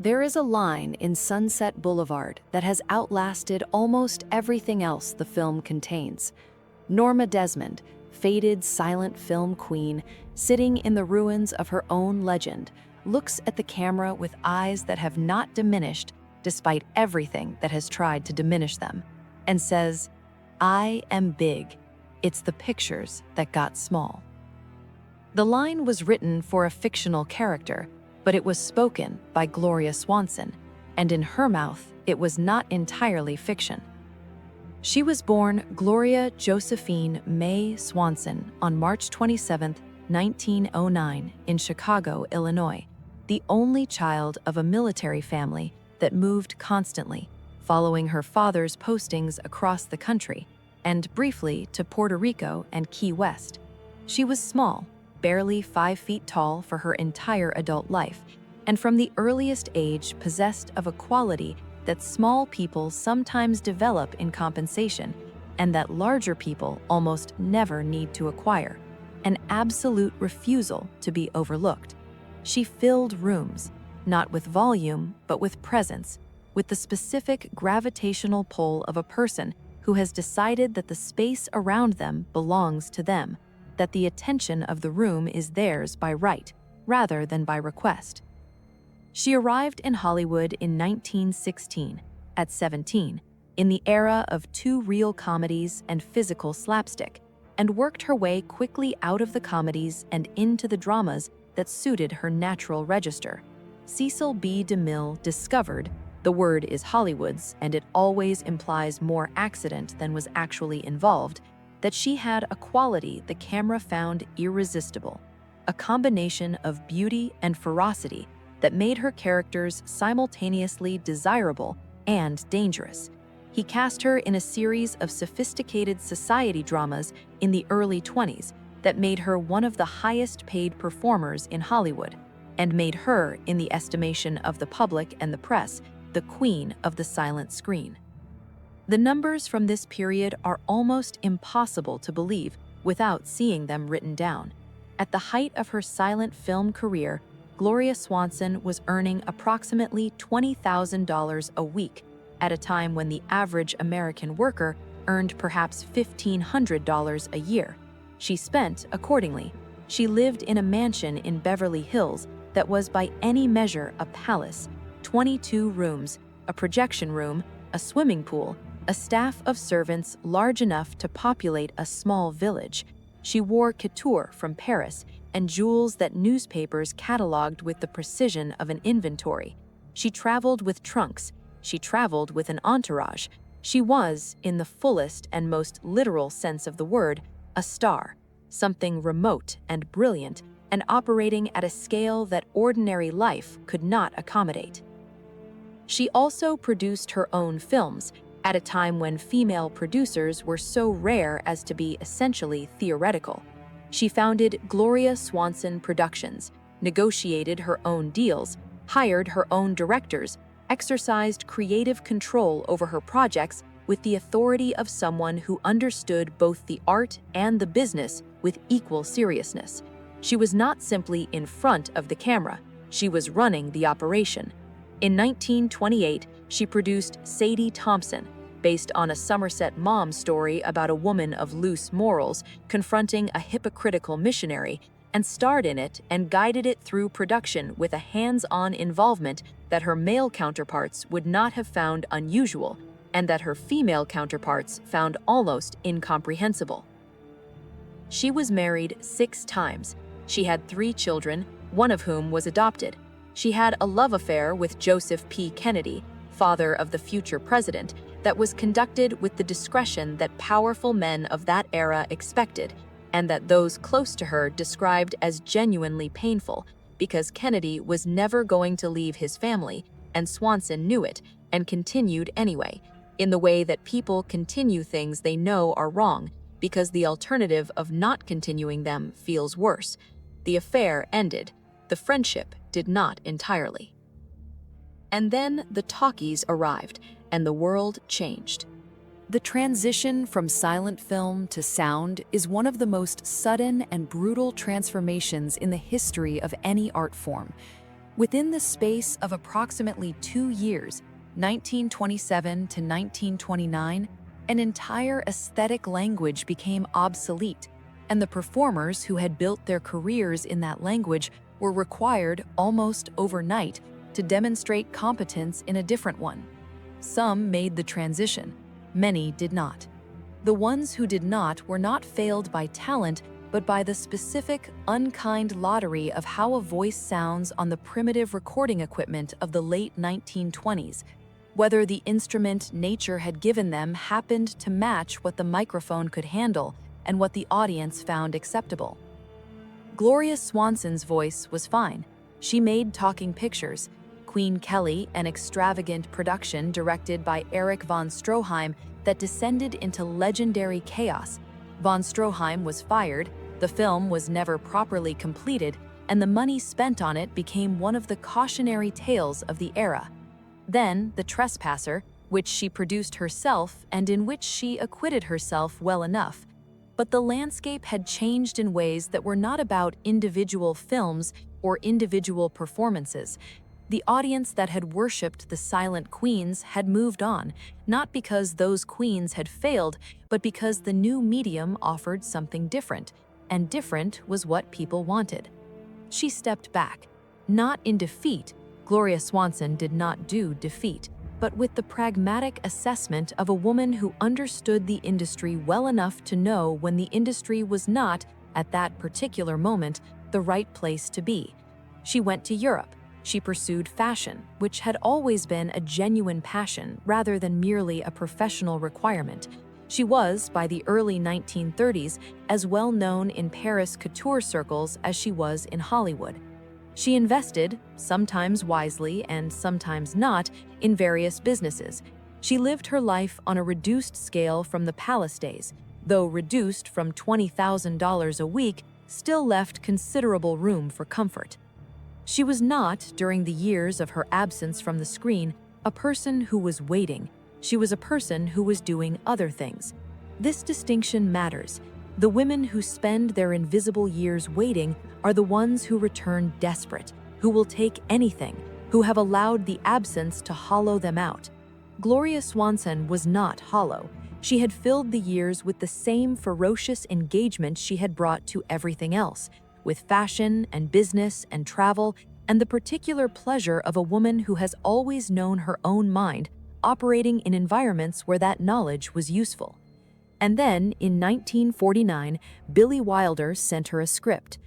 There is a line in Sunset Boulevard that has outlasted almost everything else the film contains. Norma Desmond, faded silent film queen, sitting in the ruins of her own legend, looks at the camera with eyes that have not diminished despite everything that has tried to diminish them, and says, "I am big. It's the pictures that got small." The line was written for a fictional character, but it was spoken by Gloria Swanson, and in her mouth, it was not entirely fiction. She was born Gloria Josephine May Swanson on March 27, 1909, in Chicago, Illinois, the only child of a military family that moved constantly, following her father's postings across the country, and briefly to Puerto Rico and Key West. She was small, barely 5 feet tall for her entire adult life, and from the earliest age possessed of a quality that small people sometimes develop in compensation, and that larger people almost never need to acquire: an absolute refusal to be overlooked. She filled rooms, not with volume, but with presence, with the specific gravitational pull of a person who has decided that the space around them belongs to them, that the attention of the room is theirs by right, rather than by request. She arrived in Hollywood in 1916, at 17, in the era of 2 reel comedies and physical slapstick, and worked her way quickly out of the comedies and into the dramas that suited her natural register. Cecil B. DeMille discovered, the word is Hollywood's and it always implies more accident than was actually involved, that she had a quality the camera found irresistible, a combination of beauty and ferocity that made her characters simultaneously desirable and dangerous. He cast her in a series of sophisticated society dramas in the early 20s that made her one of the highest-paid performers in Hollywood, and made her, in the estimation of the public and the press, the queen of the silent screen. The numbers from this period are almost impossible to believe without seeing them written down. At the height of her silent film career, Gloria Swanson was earning approximately $20,000 a week, at a time when the average American worker earned perhaps $1,500 a year. She spent accordingly. She lived in a mansion in Beverly Hills that was by any measure a palace: 22 rooms, a projection room, a swimming pool, a staff of servants large enough to populate a small village. She wore couture from Paris and jewels that newspapers cataloged with the precision of an inventory. She traveled with trunks. She traveled with an entourage. She was, in the fullest and most literal sense of the word, a star, something remote and brilliant, and operating at a scale that ordinary life could not accommodate. She also produced her own films, at a time when female producers were so rare as to be essentially theoretical. She founded Gloria Swanson Productions, negotiated her own deals, hired her own directors, exercised creative control over her projects with the authority of someone who understood both the art and the business with equal seriousness. She was not simply in front of the camera, she was running the operation. In 1928, she produced Sadie Thompson, based on a Somerset Maugham story about a woman of loose morals confronting a hypocritical missionary, and starred in it and guided it through production with a hands-on involvement that her male counterparts would not have found unusual, and that her female counterparts found almost incomprehensible. She was married 6 times. She had 3 children, one of whom was adopted. She had a love affair with Joseph P. Kennedy, father of the future president, that was conducted with the discretion that powerful men of that era expected, and that those close to her described as genuinely painful, because Kennedy was never going to leave his family, and Swanson knew it, and continued anyway, in the way that people continue things they know are wrong, because the alternative of not continuing them feels worse. The affair ended. The friendship did not entirely. And then the talkies arrived, and the world changed. The transition from silent film to sound is one of the most sudden and brutal transformations in the history of any art form. Within the space of approximately 2 years, 1927 to 1929, an entire aesthetic language became obsolete, and the performers who had built their careers in that language were required almost overnight to demonstrate competence in a different one. Some made the transition, many did not. The ones who did not were not failed by talent, but by the specific, unkind lottery of how a voice sounds on the primitive recording equipment of the late 1920s, whether the instrument nature had given them happened to match what the microphone could handle and what the audience found acceptable. Gloria Swanson's voice was fine. She made talking pictures. Queen Kelly, an extravagant production directed by Erich von Stroheim that descended into legendary chaos. Von Stroheim was fired, the film was never properly completed, and the money spent on it became one of the cautionary tales of the era. Then, The Trespasser, which she produced herself and in which she acquitted herself well enough. But the landscape had changed in ways that were not about individual films or individual performances. The audience that had worshipped the silent queens had moved on, not because those queens had failed, but because the new medium offered something different, and different was what people wanted. She stepped back, not in defeat. Gloria Swanson did not do defeat, but with the pragmatic assessment of a woman who understood the industry well enough to know when the industry was not, at that particular moment, the right place to be. She went to Europe. She pursued fashion, which had always been a genuine passion rather than merely a professional requirement. She was, by the early 1930s, as well known in Paris couture circles as she was in Hollywood. She invested, sometimes wisely and sometimes not, in various businesses. She lived her life on a reduced scale from the palace days, though reduced from $20,000 a week, still left considerable room for comfort. She was not, during the years of her absence from the screen, a person who was waiting. She was a person who was doing other things. This distinction matters. The women who spend their invisible years waiting are the ones who return desperate, who will take anything, who have allowed the absence to hollow them out. Gloria Swanson was not hollow. She had filled the years with the same ferocious engagement she had brought to everything else, with fashion and business and travel, and the particular pleasure of a woman who has always known her own mind, operating in environments where that knowledge was useful. And then, in 1949, Billy Wilder sent her a script.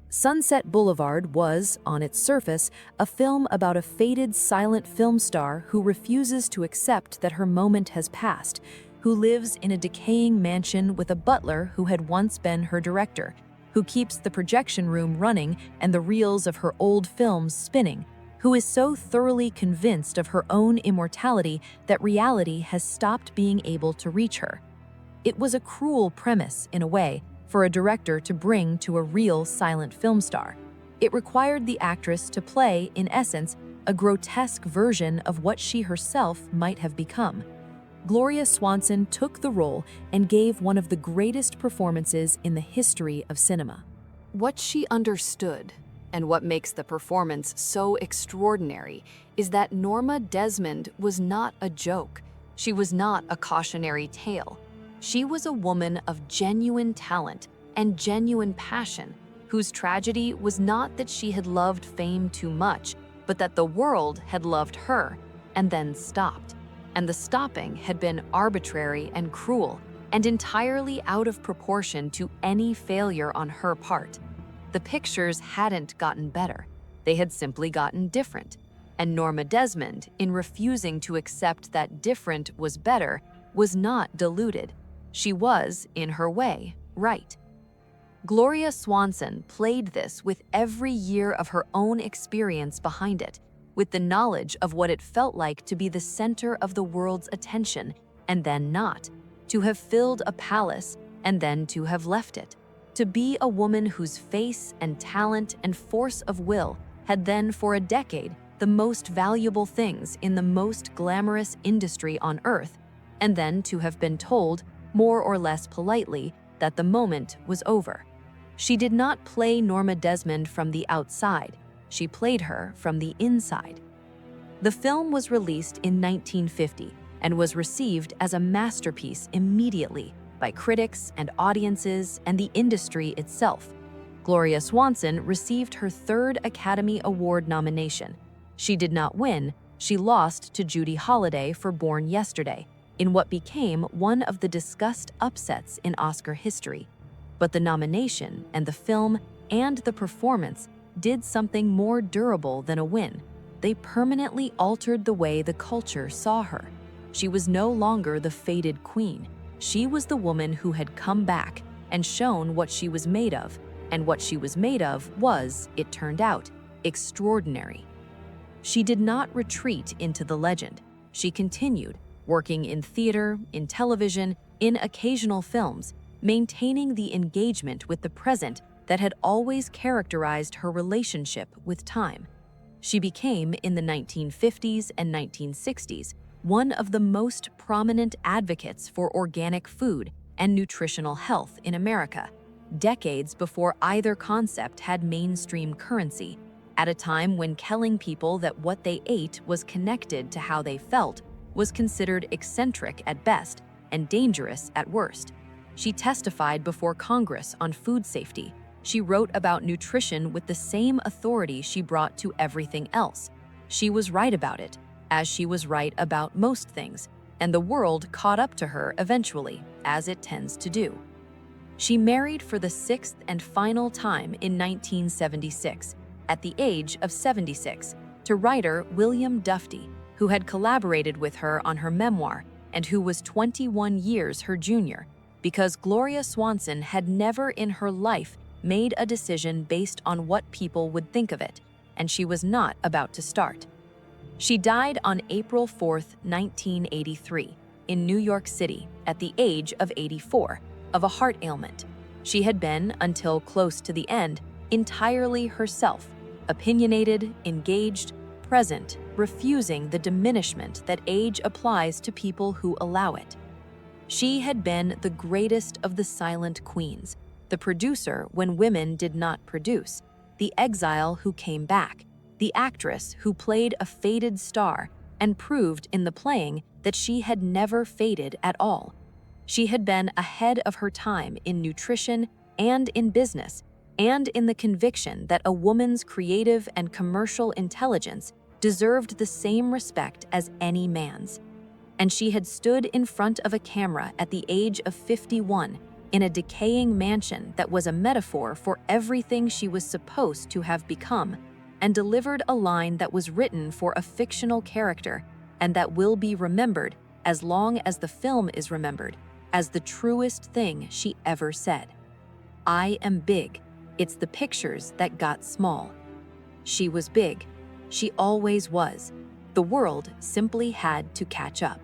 Sunset Boulevard was, on its surface, a film about a faded silent film star who refuses to accept that her moment has passed, who lives in a decaying mansion with a butler who had once been her director, who keeps the projection room running and the reels of her old films spinning, who is so thoroughly convinced of her own immortality that reality has stopped being able to reach her. It was a cruel premise, in a way, for a director to bring to a real silent film star. It required the actress to play, in essence, a grotesque version of what she herself might have become. Gloria Swanson took the role and gave one of the greatest performances in the history of cinema. What she understood, and what makes the performance so extraordinary, is that Norma Desmond was not a joke. She was not a cautionary tale. She was a woman of genuine talent and genuine passion, whose tragedy was not that she had loved fame too much, but that the world had loved her and then stopped. And the stopping had been arbitrary and cruel, and entirely out of proportion to any failure on her part. The pictures hadn't gotten better, they had simply gotten different. And Norma Desmond, in refusing to accept that different was better, was not deluded. She was, in her way, right. Gloria Swanson played this with every year of her own experience behind it, with the knowledge of what it felt like to be the center of the world's attention, and then not, to have filled a palace, and then to have left it, to be a woman whose face and talent and force of will had then for a decade the most valuable things in the most glamorous industry on earth, and then to have been told, more or less politely, that the moment was over. She did not play Norma Desmond from the outside. She played her from the inside. The film was released in 1950 and was received as a masterpiece immediately by critics and audiences and the industry itself. Gloria Swanson received her third Academy Award nomination. She did not win. She lost to Judy Holliday for Born Yesterday, in what became one of the discussed upsets in Oscar history. But the nomination and the film and the performance did something more durable than a win. They permanently altered the way the culture saw her. She was no longer the faded queen. She was the woman who had come back and shown what she was made of, and what she was made of was, it turned out, extraordinary. She did not retreat into the legend. She continued, working in theater, in television, in occasional films, maintaining the engagement with the present that had always characterized her relationship with time. She became, in the 1950s and 1960s, one of the most prominent advocates for organic food and nutritional health in America, decades before either concept had mainstream currency, at a time when telling people that what they ate was connected to how they felt was considered eccentric at best and dangerous at worst. She testified before Congress on food safety. She wrote about nutrition with the same authority she brought to everything else. She was right about it, as she was right about most things, and the world caught up to her eventually, as it tends to do. She married for the sixth and final time in 1976, at the age of 76, to writer William Dufty, who had collaborated with her on her memoir and who was 21 years her junior, because Gloria Swanson had never in her life made a decision based on what people would think of it, and she was not about to start. She died on April 4, 1983, in New York City at the age of 84, of a heart ailment. She had been, until close to the end, entirely herself, opinionated, engaged, present, refusing the diminishment that age applies to people who allow it. She had been the greatest of the silent queens, the producer when women did not produce, the exile who came back, the actress who played a faded star and proved in the playing that she had never faded at all. She had been ahead of her time in nutrition and in business, and in the conviction that a woman's creative and commercial intelligence deserved the same respect as any man's. And she had stood in front of a camera at the age of 51 in a decaying mansion that was a metaphor for everything she was supposed to have become, and delivered a line that was written for a fictional character and that will be remembered, as long as the film is remembered, as the truest thing she ever said. "I am big. It's the pictures that got small." She was big. She always was. The world simply had to catch up.